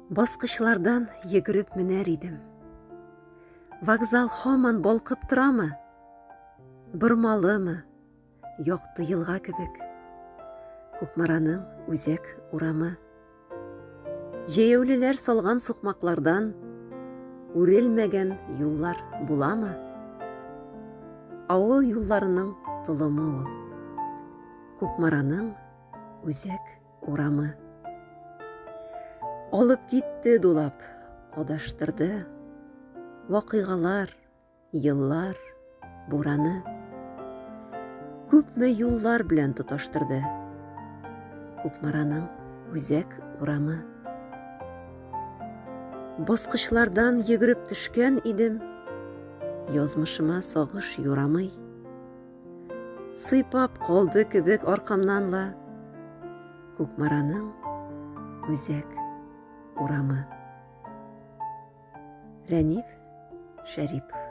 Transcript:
Баскычлардан йөгереп менәр идем. Вокзал һаман балкып торамы? Бормалымы? Якты елга кебек. Күкмараның үзәк урамы. Җәяүлеләр салган сукмаклардан үрелмәгән юллар буламы? Авыл юлларының толымы ул. Күкмараның үзәк урамы. Алып китте дулап, адаштырды. Вакыйгалар, еллар, бураны. Күпме юллар белән тоташтырды. Күкмараның үзәк урамы. Баскычлардан йөгереп төшкән идем. Язмышыма сагыш юрамый. Сыйпап калды кебек аркамнанла. Күкмараның үзәк урамы. Рәниф Шәрипов.